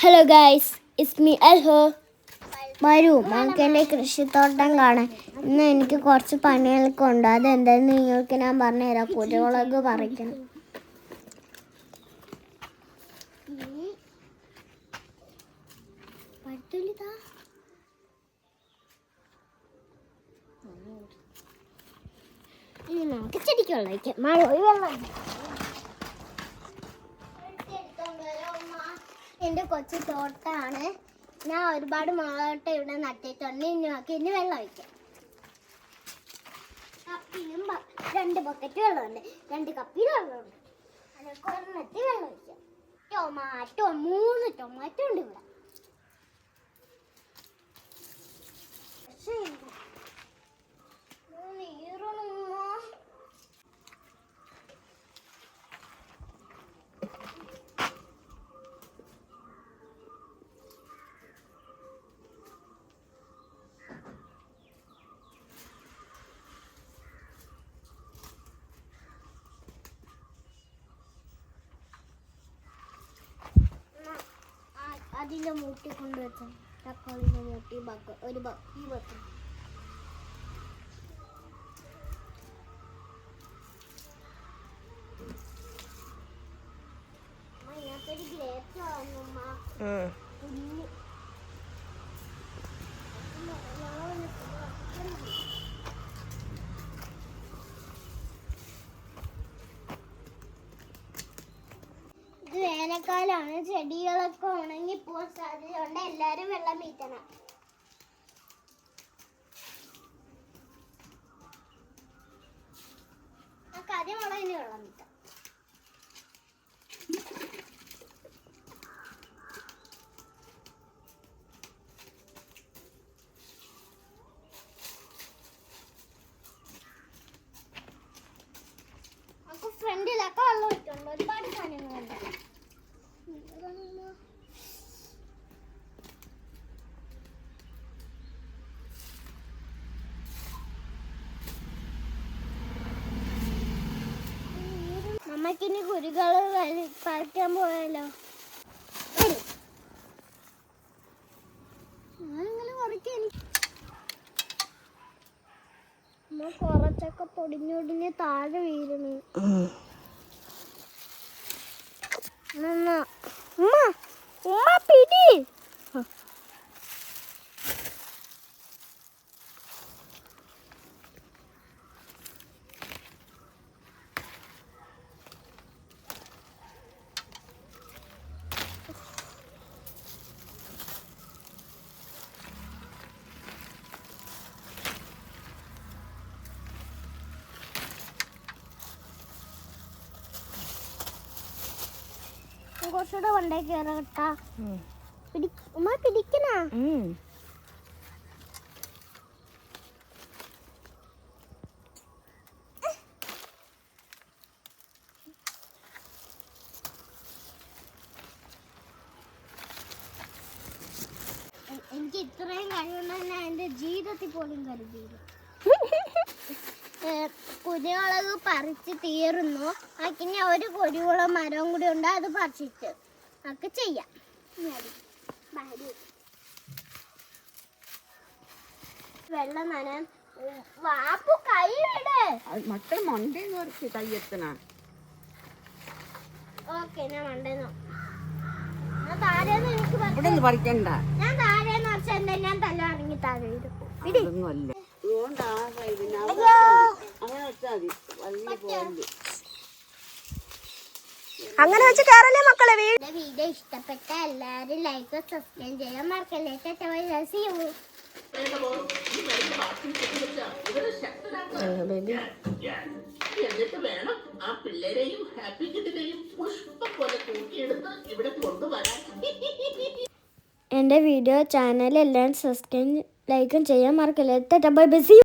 Hello guys, it's me അൽഹോ. വരൂ, നമുക്ക് എൻ്റെ കൃഷിത്തോട്ടം കാണാൻ. ഇന്ന് എനിക്ക് കുറച്ച് പണികളൊക്കെ ഉണ്ട്. അതെന്തായാലും നിങ്ങൾക്ക് ഞാൻ പറഞ്ഞുതരാം. കുരുമുളക് പറിക്കണം. ഇനി നമുക്ക് ചെടിക്ക് വെള്ളം വയ്ക്കാം. മഴ പോയി വെള്ളം. എൻ്റെ കൊച്ചു തോട്ടമാണ്. ഞാൻ ഒരുപാട് മുളകട്ട ഇവിടെ നട്ടിട്ടുണ്ട്. ഇനി വെള്ളം ഒഴിക്കാം. കപ്പിലും 2 ബക്കറ്റ് വെള്ളമുണ്ട്, 2 കപ്പിൽ വെള്ളമുണ്ട്. അതൊക്കെ ഒരെണ്ണത്തിൽ വെള്ളം ഒഴിക്കാം. 3 ടൊമാറ്റോ ഉണ്ട് ഇവിടെ. അതിൻ്റെ മൂട്ടി കൊണ്ടുവച്ച തക്കാളിൻ്റെ മൂട്ടി ഒരു ഈ വെക്കും. ഇതിനകത്തൊരു ഗ്രേപ്പ് വന്നുമ്മ. കുഞ്ഞ് ഇത് വേനൽക്കാലമാണ്. ചെടികളൊക്കെ ഉണങ്ങിപ്പോകാൻ സാധ്യതയുണ്ട്. എല്ലാവരും വെള്ളം വീട്ടണം. നമുക്ക് ആദ്യം മുളകിന് വെള്ളം വീട്ടാം. നമുക്ക് ഫ്രണ്ടിലൊക്കെ വെള്ളം ഒഴിക്കുന്നുണ്ട്. ഒരുപാട് സാധനങ്ങളുണ്ട്. നമുക്കിനി കുരുകൾ പറിക്കാൻ പോയാലോ? കുറച്ചൊക്കെ പൊടിഞ്ഞൊടിഞ്ഞ് താഴെ വീഴുന്നു. പിടി. കുറച്ചുകൂടെ കൊണ്ടേ കയറട്ടാ. പിടിക്കണ എനിക്ക് ഇത്രയും കഴിവുണ്ടെന്ന് ഞാൻ എൻ്റെ ജീവിതത്തിൽ പോലും കരുതിയില്ല. കുരുമുളക് പറിച്ച് തീർന്നു. അതിന് ഒരു കുരുമുളക് മരവും കൂടി ഉണ്ട്. അത് പറിച്ചിട്ട് നമുക്ക് ചെയ്യാം. വെള്ളം നനയാൻ വാപ്പു കൈ വിട്. മക്കൾ മണ്ടേ കുറച്ച് കൈയെത്തണ. ഓക്കെ, ഞാൻ മണ്ടേന്നു. ഞാൻ താഴേന്ന് എനിക്ക് പറിക്കണ്ട. ഞാൻ താഴേന്ന് കുറച്ച് എന്താ ഞാൻ തല ഇറങ്ങി താഴെ വരും. അങ്ങനെ വെച്ച് കയറല്ലേ മക്കളെ. വീഡിയോ ഇഷ്ടപ്പെട്ട എല്ലാവരും ലൈക്ക് സബ്സ്ക്രൈബ് ചെയ്യാൻ മറക്കല്ലേ. See you. എന്നിട്ട് വേണം ആ പിള്ളേരെയും ഹാപ്പി കിഡിനെയും പുഷ്പം പോലെ കൂട്ടിയെടുത്ത് ഇവിടെ കൊണ്ടുവരാൻ. എൻ്റെ വീഡിയോ ചാനൽ എല്ലാം സബ്സ്ക്രൈബ് ലൈക്കും ചെയ്യാൻ മറക്കല്ലേ. Bye bye.